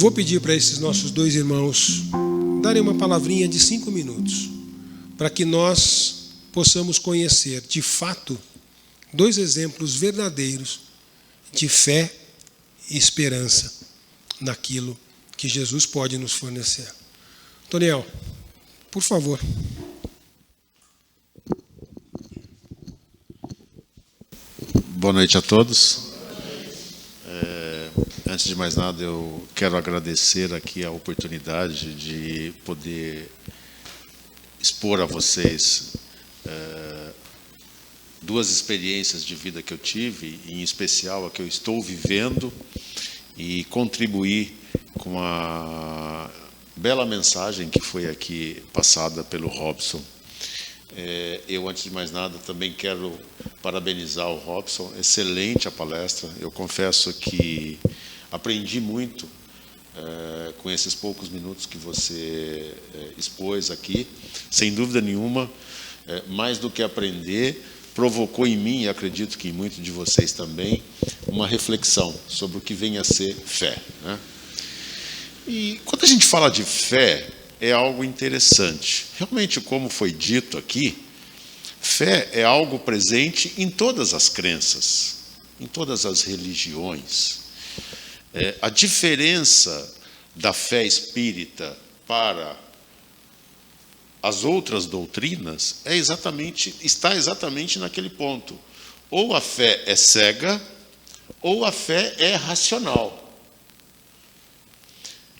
vou pedir para esses nossos dois irmãos darem uma palavrinha de 5 minutos, para que nós possamos conhecer, de fato, 2 exemplos verdadeiros de fé e esperança naquilo que Jesus pode nos fornecer. Toniel, por favor. Boa noite a todos. Antes de mais nada, eu quero agradecer aqui a oportunidade de poder expor a vocês 2 experiências de vida que eu tive, em especial a que eu estou vivendo, e contribuir com a bela mensagem que foi aqui passada pelo Robson. Eu, antes de mais nada, também quero parabenizar o Robson. Excelente a palestra. Eu confesso que aprendi muito com esses poucos minutos que você expôs aqui. Sem dúvida nenhuma, mais do que aprender, provocou em mim, e acredito que em muitos de vocês também, uma reflexão sobre o que vem a ser fé, né? E quando a gente fala de fé, é algo interessante. Realmente, como foi dito aqui, fé é algo presente em todas as crenças, em todas as religiões. A diferença da fé espírita para as outras doutrinas está exatamente naquele ponto. Ou a fé é cega, ou a fé é racional.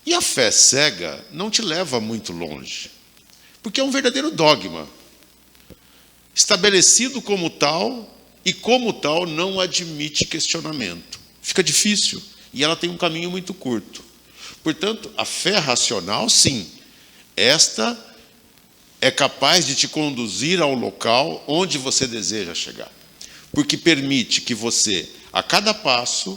E a fé cega não te leva muito longe, porque é um verdadeiro dogma, estabelecido como tal, e como tal não admite questionamento. Fica difícil, e ela tem um caminho muito curto. Portanto, a fé racional, sim, esta é capaz de te conduzir ao local onde você deseja chegar, porque permite que você, a cada passo,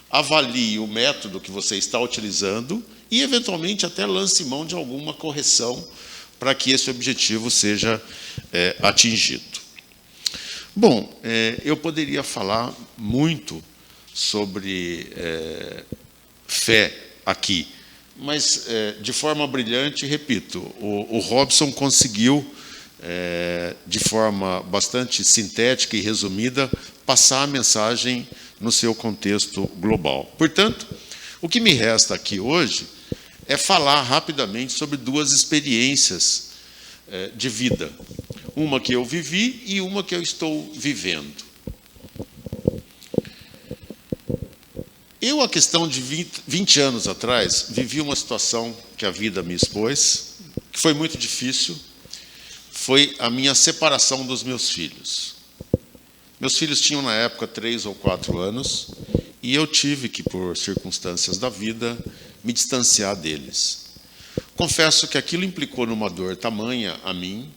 avalie o método que você está utilizando e, eventualmente, até lance mão de alguma correção para que esse objetivo seja atingido. Bom, eu poderia falar muito sobre fé aqui, mas, de forma brilhante, repito, o Robson conseguiu, de forma bastante sintética e resumida, passar a mensagem no seu contexto global. Portanto, o que me resta aqui hoje é falar rapidamente sobre 2 experiências de vida. Uma que eu vivi e uma que eu estou vivendo. Eu, a questão de 20 anos atrás, vivi uma situação que a vida me expôs, que foi muito difícil, foi a minha separação dos meus filhos. Meus filhos tinham, na época, 3 ou 4 anos, e eu tive que, por circunstâncias da vida, me distanciar deles. Confesso que aquilo implicou numa dor tamanha a mim,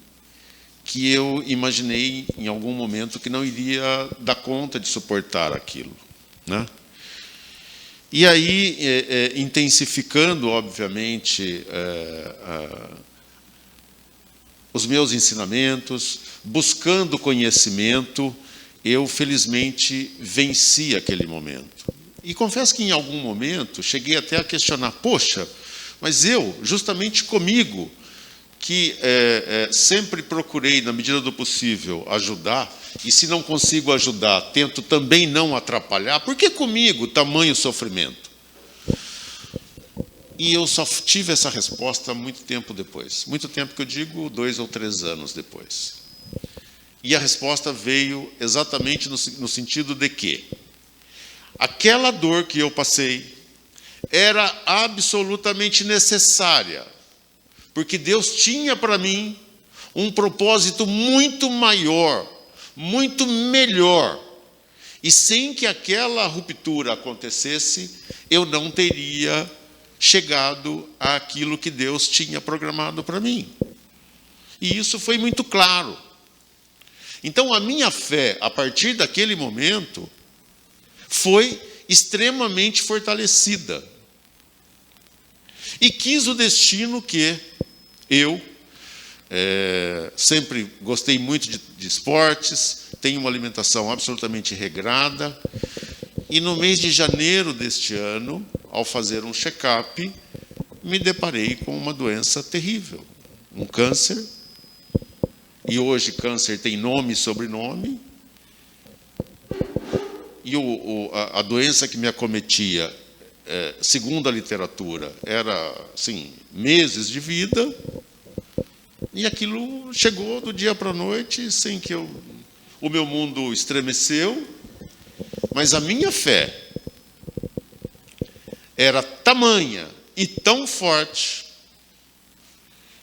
que eu imaginei, em algum momento, que não iria dar conta de suportar aquilo, né? E aí, intensificando, obviamente, os meus ensinamentos, buscando conhecimento, eu, felizmente, venci aquele momento. E confesso que, em algum momento, cheguei até a questionar, poxa, mas eu, justamente comigo, que sempre procurei, na medida do possível, ajudar, e se não consigo ajudar, tento também não atrapalhar, por que comigo tamanho sofrimento? E eu só tive essa resposta muito tempo depois. Muito tempo que eu digo, 2 ou 3 anos depois. E a resposta veio exatamente no sentido de que aquela dor que eu passei era absolutamente necessária, porque Deus tinha para mim um propósito muito maior, muito melhor. E sem que aquela ruptura acontecesse, eu não teria chegado àquilo que Deus tinha programado para mim. E isso foi muito claro. Então, a minha fé, a partir daquele momento, foi extremamente fortalecida. E quis o destino que eu sempre gostei muito de esportes, tenho uma alimentação absolutamente regrada, e no mês de janeiro deste ano, ao fazer um check-up, me deparei com uma doença terrível, um câncer. E hoje câncer tem nome e sobrenome. E a doença que me acometia, segundo a literatura, era assim, meses de vida. E aquilo chegou do dia para a noite, sem que o meu mundo estremeceu. Mas a minha fé era tamanha e tão forte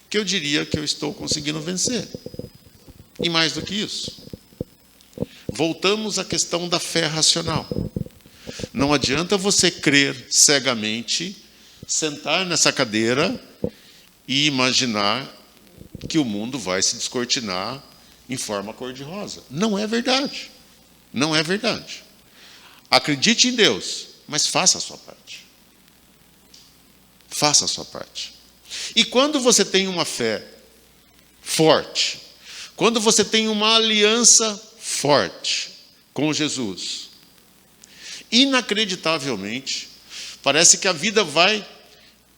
que eu diria que eu estou conseguindo vencer. E mais do que isso, voltamos à questão da fé racional. Não adianta você crer cegamente, sentar nessa cadeira e imaginar que o mundo vai se descortinar em forma cor-de-rosa. Não é verdade. Não é verdade. Acredite em Deus, mas faça a sua parte. Faça a sua parte. E quando você tem uma fé forte, quando você tem uma aliança forte com Jesus, inacreditavelmente, parece que a vida vai,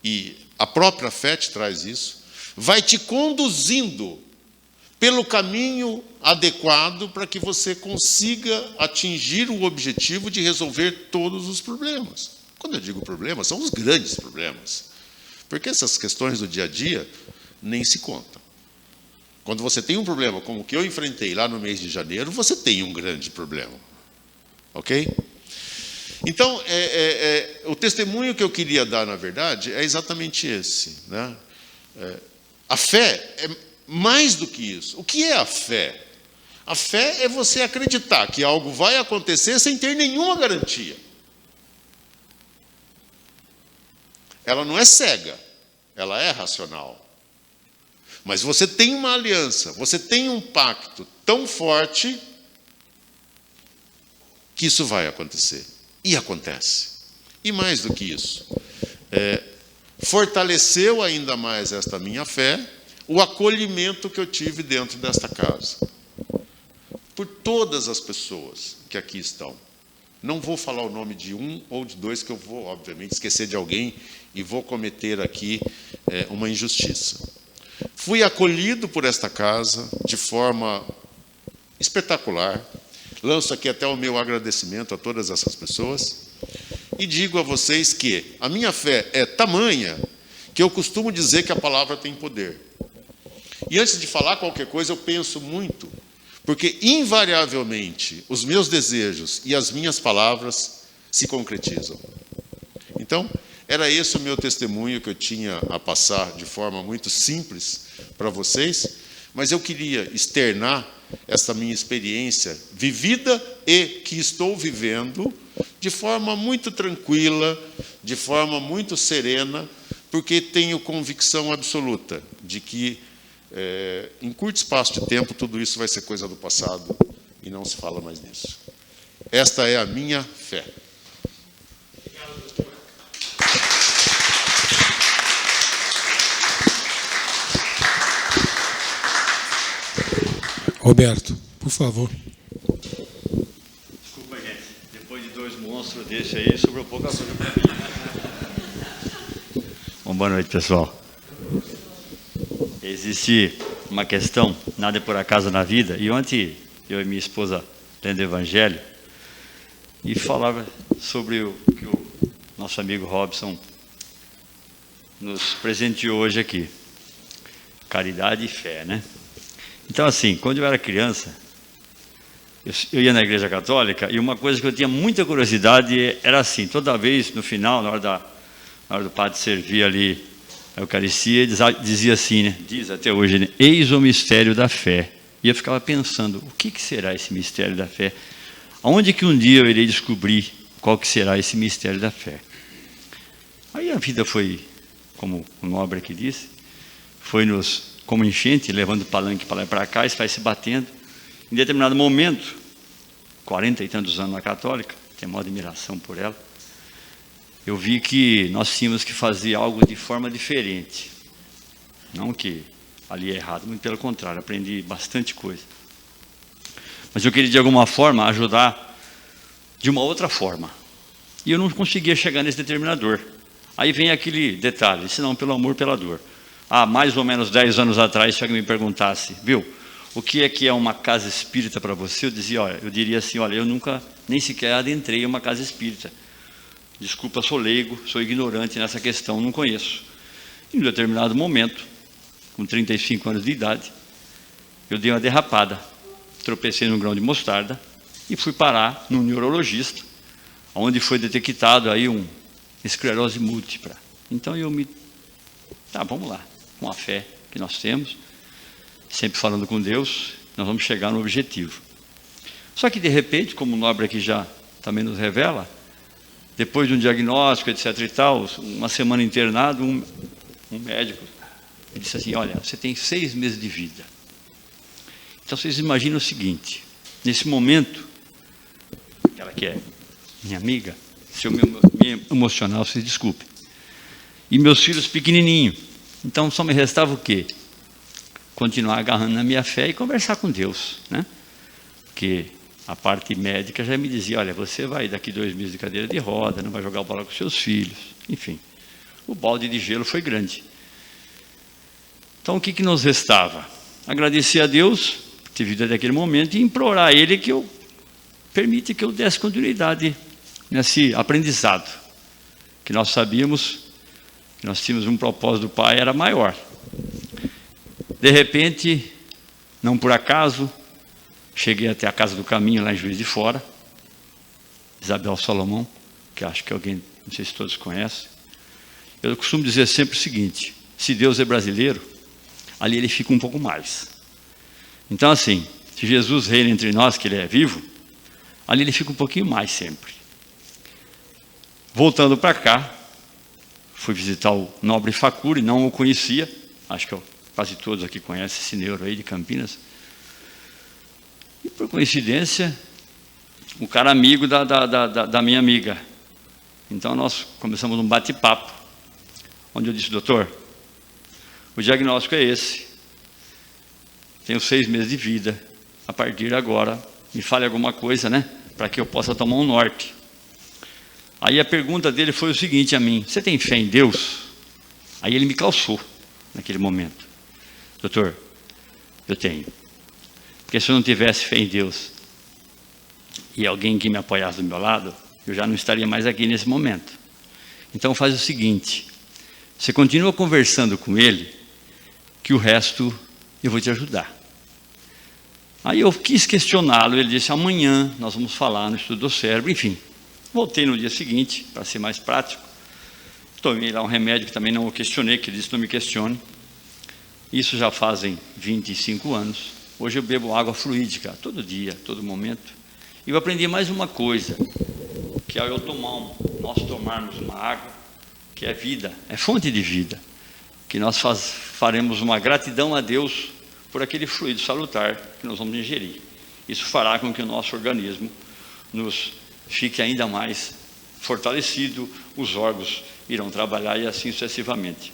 e a própria fé te traz isso, vai te conduzindo pelo caminho adequado para que você consiga atingir o objetivo de resolver todos os problemas. Quando eu digo problemas, são os grandes problemas. Porque essas questões do dia a dia nem se contam. Quando você tem um problema como o que eu enfrentei lá no mês de janeiro, você tem um grande problema. Ok? Então, o testemunho que eu queria dar, na verdade, é exatamente esse. Né? A fé é mais do que isso. O que é a fé? A fé é você acreditar que algo vai acontecer sem ter nenhuma garantia. Ela não é cega, ela é racional. Mas você tem uma aliança, você tem um pacto tão forte que isso vai acontecer. E acontece. E mais do que isso, fortaleceu ainda mais esta minha fé, o acolhimento que eu tive dentro desta casa. Por todas as pessoas que aqui estão. Não vou falar o nome de um ou de dois, que eu vou, obviamente, esquecer de alguém e vou cometer aqui uma injustiça. Fui acolhido por esta casa de forma espetacular. Lanço aqui até o meu agradecimento a todas essas pessoas. E digo a vocês que a minha fé é tamanha que eu costumo dizer que a palavra tem poder. E antes de falar qualquer coisa, eu penso muito, porque invariavelmente os meus desejos e as minhas palavras se concretizam. Então, era esse o meu testemunho que eu tinha a passar de forma muito simples para vocês, mas eu queria externar essa minha experiência vivida e que estou vivendo de forma muito tranquila, de forma muito serena, porque tenho convicção absoluta de que em curto espaço de tempo tudo isso vai ser coisa do passado e não se fala mais nisso. Esta é a minha fé. Roberto, por favor. Desculpa, gente. Depois de dois monstros desse aí, sobrou pouca coisa para mim. Bom, boa noite, pessoal. Existe uma questão, nada é por acaso na vida, e ontem eu e minha esposa lendo o Evangelho, e falava sobre o que o nosso amigo Robson nos presenteou hoje aqui. Caridade e fé, né? Então, assim, quando eu era criança, eu ia na igreja católica, e uma coisa que eu tinha muita curiosidade era assim, toda vez, no final, na hora do padre servir ali a Eucaristia, dizia assim, né? Diz até hoje, né? Eis o mistério da fé. E eu ficava pensando, o que será esse mistério da fé? Aonde que um dia eu irei descobrir qual que será esse mistério da fé? Aí a vida foi, como o Nobre aqui disse, foi nos como enchente, levando o palanque para lá e para cá, isso vai se batendo. Em determinado momento, 40 e tantos anos na católica, tenho uma admiração por ela, eu vi que nós tínhamos que fazer algo de forma diferente. Não que ali é errado, muito pelo contrário, aprendi bastante coisa. Mas eu queria, de alguma forma, ajudar de uma outra forma. E eu não conseguia chegar nesse determinador. Aí vem aquele detalhe, se não pelo amor, pela dor. Há mais ou menos 10 anos atrás, se alguém me perguntasse, viu, o que é uma casa espírita para você? Eu diria assim, olha, eu nunca, nem sequer adentrei uma casa espírita. Desculpa, sou leigo, sou ignorante nessa questão, não conheço. Em um determinado momento, com 35 anos de idade, eu dei uma derrapada, tropecei num grão de mostarda e fui parar num neurologista, onde foi detectado aí uma esclerose múltipla. Então vamos lá, com a fé que nós temos, sempre falando com Deus, nós vamos chegar no objetivo. Só que de repente, como o Nobre aqui já também nos revela, depois de um diagnóstico, etc e tal, uma semana internado, um médico me disse assim, olha, você tem 6 meses de vida. Então vocês imaginam o seguinte, nesse momento, aquela que é minha amiga, se eu me emocionar, vocês desculpem, e meus filhos pequenininhos, então só me restava o quê? Continuar agarrando na minha fé e conversar com Deus, né? Porque a parte médica já me dizia, olha, você vai daqui 2 meses de cadeira de roda, não vai jogar bola com seus filhos, enfim. O balde de gelo foi grande. Então o que nos restava? Agradecer a Deus por ter vivido até aquele momento e implorar a Ele que permite que eu desse continuidade nesse aprendizado, que nós sabíamos que nós tínhamos um propósito do Pai, era maior. De repente, não por acaso, cheguei até a Casa do Caminho, lá em Juiz de Fora, Isabel Salomão, que acho que alguém, não sei se todos conhecem. Eu costumo dizer sempre o seguinte, se Deus é brasileiro, ali ele fica um pouco mais. Então assim, se Jesus reina entre nós, que ele é vivo, ali ele fica um pouquinho mais sempre. Voltando para cá, fui visitar o Nobre Facuri, não o conhecia, acho que quase todos aqui conhecem esse neuro aí de Campinas. E por coincidência, um cara amigo da minha amiga. Então nós começamos um bate-papo, onde eu disse, doutor, o diagnóstico é esse, tenho 6 meses de vida, a partir de agora, me fale alguma coisa, né, para que eu possa tomar um norte. Aí a pergunta dele foi o seguinte a mim, você tem fé em Deus? Aí ele me calçou, naquele momento. Doutor, eu tenho. Porque se eu não tivesse fé em Deus e alguém que me apoiasse do meu lado, eu já não estaria mais aqui nesse momento. Então faz o seguinte, você continua conversando com ele, que o resto eu vou te ajudar. Aí eu quis questioná-lo, ele disse, amanhã nós vamos falar no estudo do cérebro, enfim. Voltei no dia seguinte, para ser mais prático, tomei lá um remédio que também não o questionei, que ele disse, não me questione. Isso já fazem 25 anos. Hoje eu bebo água fluídica, todo dia, todo momento. E eu aprendi mais uma coisa, que ao nós tomarmos uma água, que é vida, é fonte de vida, que nós faremos uma gratidão a Deus por aquele fluido salutar que nós vamos ingerir. Isso fará com que o nosso organismo nos fique ainda mais fortalecido, os órgãos irão trabalhar e assim sucessivamente.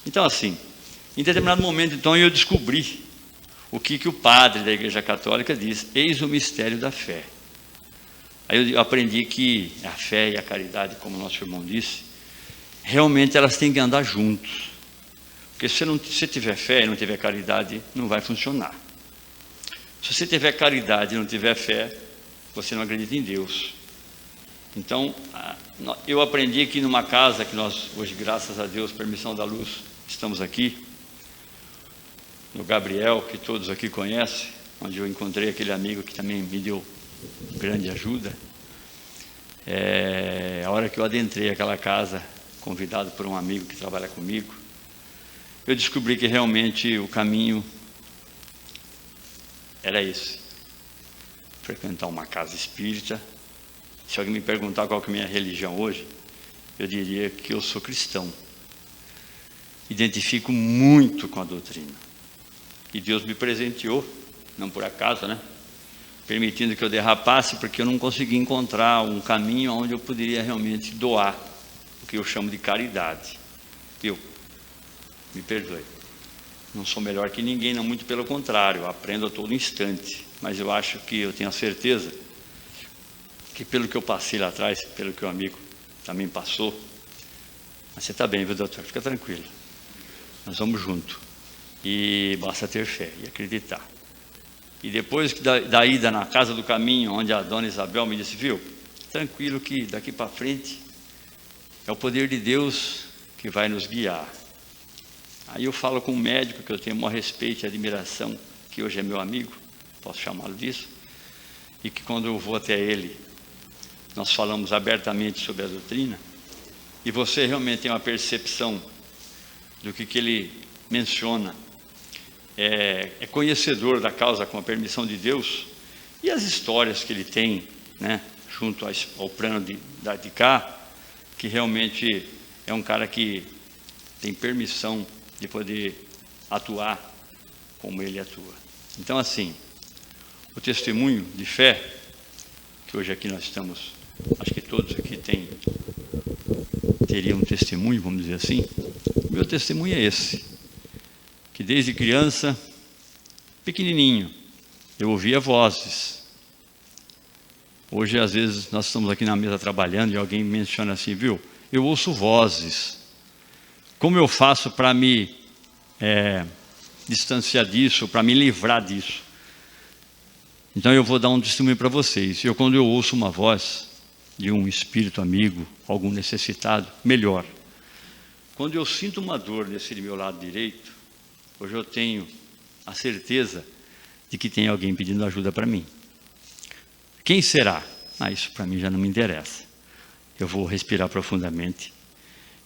Então assim, em determinado momento então eu descobri o que o padre da Igreja Católica diz, eis o mistério da fé. Aí eu aprendi que a fé e a caridade, como o nosso irmão disse, realmente elas têm que andar juntos. Porque se você tiver fé e não tiver caridade, não vai funcionar. Se você tiver caridade e não tiver fé, você não acredita em Deus. Então, eu aprendi que numa casa que nós, hoje, graças a Deus, permissão da luz, estamos aqui, no Gabriel, que todos aqui conhecem, onde eu encontrei aquele amigo que também me deu grande ajuda. A hora que eu adentrei aquela casa, convidado por um amigo que trabalha comigo, eu descobri que realmente o caminho era esse, frequentar uma casa espírita. Se alguém me perguntar qual que é a minha religião hoje, eu diria que eu sou cristão. Identifico muito com a doutrina. E Deus me presenteou, não por acaso, né? Permitindo que eu derrapasse, porque eu não consegui encontrar um caminho onde eu poderia realmente doar o que eu chamo de caridade. Me perdoe, não sou melhor que ninguém, não, muito pelo contrário, eu aprendo a todo instante, mas eu acho que eu tenho a certeza que pelo que eu passei lá atrás, pelo que o amigo também passou, mas você está bem, viu, doutor? Fica tranquilo. Nós vamos junto. E basta ter fé e acreditar. E depois da ida na casa do caminho, onde a dona Isabel me disse, viu, tranquilo que daqui para frente é o poder de Deus que vai nos guiar. Aí eu falo com um médico que eu tenho o maior respeito e admiração, que hoje é meu amigo, posso chamá-lo disso, e que quando eu vou até ele, nós falamos abertamente sobre a doutrina, e você realmente tem uma percepção do que ele menciona, é conhecedor da causa com a permissão de Deus, e as histórias que ele tem, né, junto ao plano de cá, que realmente é um cara que tem permissão de poder atuar como ele atua. Então, assim, o testemunho de fé, que hoje aqui nós estamos, acho que todos aqui teriam um testemunho, vamos dizer assim. O meu testemunho é esse, que desde criança, pequenininho, eu ouvia vozes. Hoje, às vezes, nós estamos aqui na mesa trabalhando e alguém menciona assim, viu, eu ouço vozes. Como eu faço para me distanciar disso, para me livrar disso? Então eu vou dar um testemunho para vocês. Quando eu ouço uma voz de um espírito amigo, algum necessitado, melhor. Quando eu sinto uma dor nesse meu lado direito, hoje eu tenho a certeza de que tem alguém pedindo ajuda para mim. Quem será? Isso para mim já não me interessa. Eu vou respirar profundamente.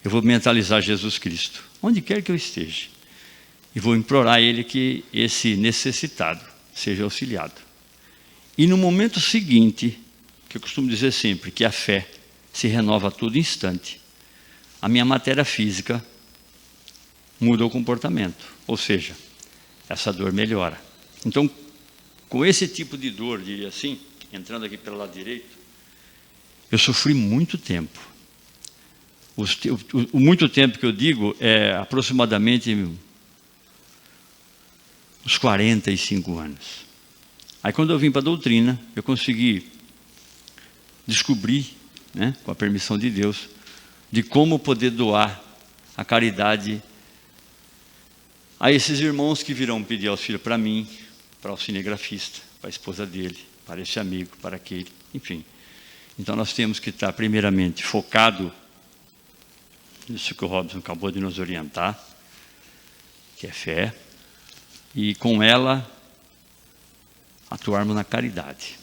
Eu vou mentalizar Jesus Cristo, onde quer que eu esteja. E vou implorar a Ele que esse necessitado seja auxiliado. E no momento seguinte, que eu costumo dizer sempre, que a fé se renova a todo instante, a minha matéria física muda o comportamento. Ou seja, essa dor melhora. Então, com esse tipo de dor, diria assim, entrando aqui pelo lado direito, eu sofri muito tempo. O muito tempo que eu digo é aproximadamente uns 45 anos. Aí quando eu vim para a doutrina, eu consegui descobrir, né, com a permissão de Deus, de como poder doar a caridade a esses irmãos que virão pedir auxílio para mim, para o cinegrafista, para a esposa dele, para esse amigo, para aquele, enfim. Então nós temos que estar primeiramente focado nisso que o Robson acabou de nos orientar, que é fé, e com ela atuarmos na caridade.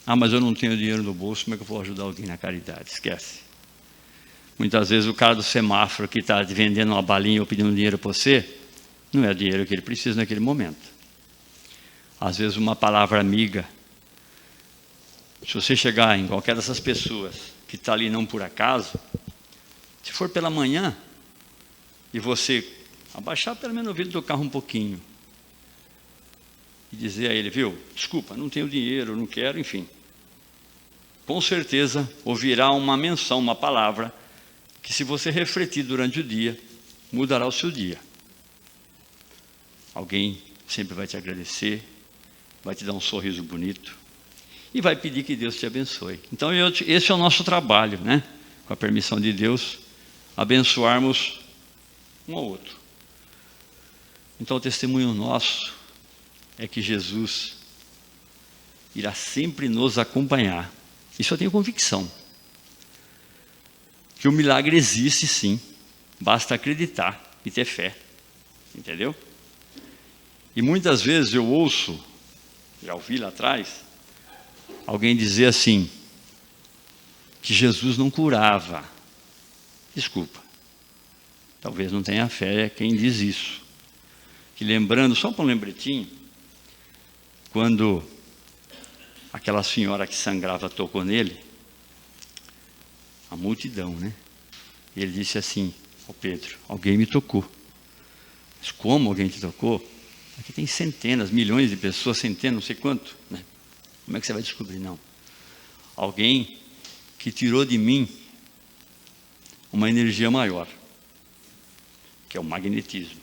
Mas eu não tenho dinheiro no bolso, como é que eu vou ajudar alguém na caridade? Esquece. Muitas vezes o cara do semáforo que está vendendo uma balinha ou pedindo dinheiro para você, não é o dinheiro que ele precisa naquele momento. Às vezes uma palavra amiga, se você chegar em qualquer dessas pessoas que está ali não por acaso, se for pela manhã, e você abaixar pelo menos o vidro do carro um pouquinho, e dizer a ele, viu, desculpa, não tenho dinheiro, não quero, enfim. Com certeza ouvirá uma menção, uma palavra, que se você refletir durante o dia, mudará o seu dia. Alguém sempre vai te agradecer, vai te dar um sorriso bonito, e vai pedir que Deus te abençoe. Então esse é o nosso trabalho, né? Com a permissão de Deus, abençoarmos um ao outro. Então o testemunho nosso é que Jesus irá sempre nos acompanhar. Isso eu tenho convicção. Que o milagre existe sim, basta acreditar e ter fé. Entendeu? E muitas vezes eu ouço, já ouvi lá atrás, alguém dizer assim, que Jesus não curava. Desculpa, talvez não tenha fé quem diz isso. Que lembrando, só para um lembretinho, quando aquela senhora que sangrava tocou nele, a multidão, né? E ele disse assim, ao Pedro, alguém me tocou. Mas como alguém te tocou? Aqui tem centenas, milhões de pessoas, centenas, não sei quanto, né? Como é que você vai descobrir? Não. Alguém que tirou de mim uma energia maior, que é o magnetismo.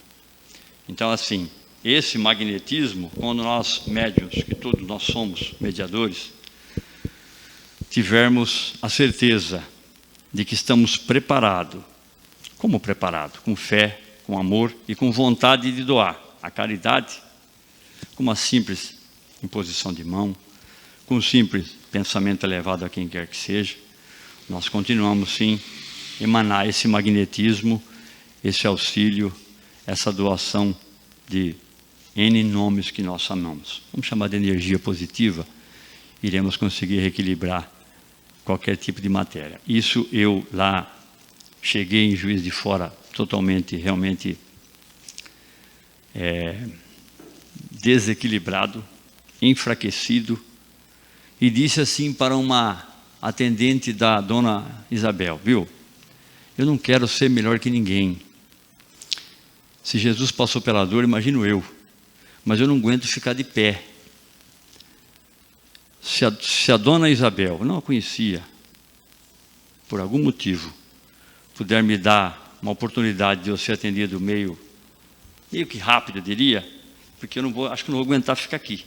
Então, assim, esse magnetismo, quando nós médiuns, que todos nós somos mediadores, tivermos a certeza de que estamos preparados. Como preparado? Com fé, com amor e com vontade de doar. A caridade, com uma simples imposição de mão, com um simples pensamento elevado a quem quer que seja, nós continuamos sim emanar esse magnetismo, esse auxílio, essa doação de N nomes que nós chamamos. Vamos chamar de energia positiva, iremos conseguir reequilibrar qualquer tipo de matéria. Isso eu lá cheguei em Juiz de Fora totalmente, realmente desequilibrado, enfraquecido, e disse assim para uma atendente da dona Isabel, viu? Eu não quero ser melhor que ninguém. Se Jesus passou pela dor, imagino eu. Mas eu não aguento ficar de pé. Se a dona Isabel, eu não a conhecia, por algum motivo, puder me dar uma oportunidade de eu ser atendido meio que rápido, eu diria, porque acho que não vou aguentar ficar aqui.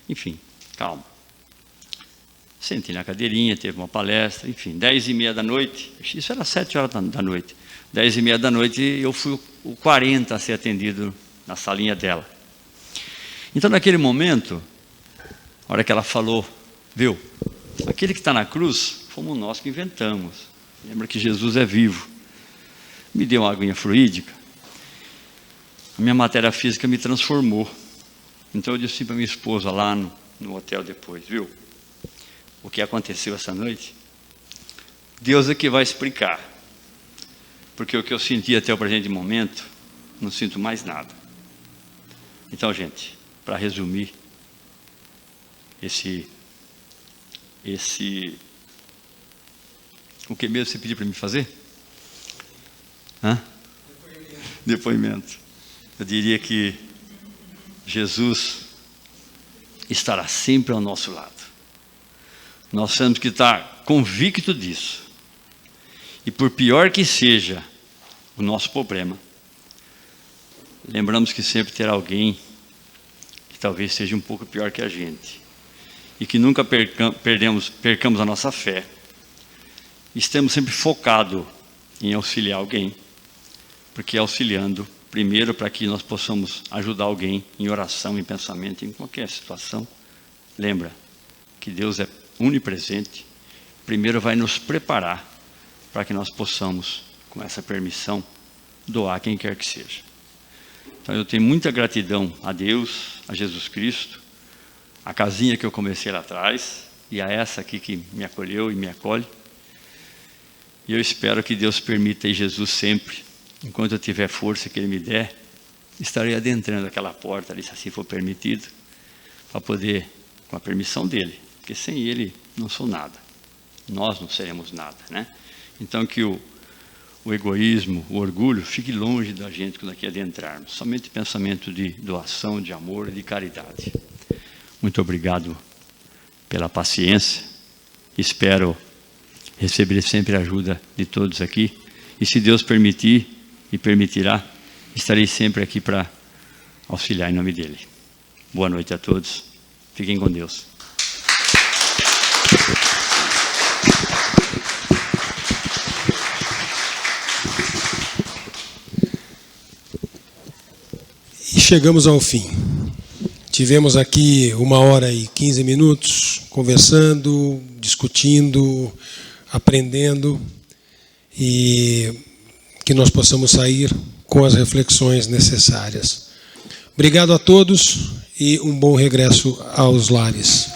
Enfim, calma. Sentei na cadeirinha, teve uma palestra, enfim, 10h30 da noite, isso era 7 horas da noite, 10h30 da noite eu fui o 40 a ser atendido na salinha dela. Então, naquele momento, a hora que ela falou, viu, aquele que está na cruz, fomos nós que inventamos. Lembra que Jesus é vivo. Me deu uma aguinha fluídica. A minha matéria física me transformou. Então eu disse para minha esposa lá no hotel depois, viu, o que aconteceu essa noite? Deus é que vai explicar. Porque o que eu senti até o presente momento, não sinto mais nada. Então, gente, para resumir, o que mesmo você pediu para me fazer? Depoimento. Eu diria que Jesus estará sempre ao nosso lado. Nós temos que estar convictos disso. E por pior que seja o nosso problema, lembramos que sempre terá alguém que talvez seja um pouco pior que a gente. E que nunca percamos a nossa fé. Estamos sempre focados em auxiliar alguém. Porque auxiliando, primeiro, para que nós possamos ajudar alguém em oração, em pensamento, em qualquer situação. Lembra que Deus é onipresente. Primeiro vai nos preparar para que nós possamos, com essa permissão, doar quem quer que seja. Então eu tenho muita gratidão a Deus, a Jesus Cristo, a casinha que eu comecei lá atrás, e a essa aqui que me acolheu e me acolhe. E eu espero que Deus permita, e Jesus sempre, enquanto eu tiver força que Ele me der, estarei adentrando aquela porta ali, se assim for permitido, para poder, com a permissão dEle, porque sem Ele não sou nada. Nós não seremos nada, né? Então que o egoísmo, o orgulho, fique longe da gente quando aqui adentrarmos. Somente pensamento de doação, de amor e de caridade. Muito obrigado pela paciência. Espero receber sempre a ajuda de todos aqui. E se Deus permitir e permitirá, estarei sempre aqui para auxiliar em nome dEle. Boa noite a todos. Fiquem com Deus. E chegamos ao fim. Tivemos aqui 1h15 conversando, discutindo, aprendendo, e que nós possamos sair com as reflexões necessárias. Obrigado a todos e um bom regresso aos lares.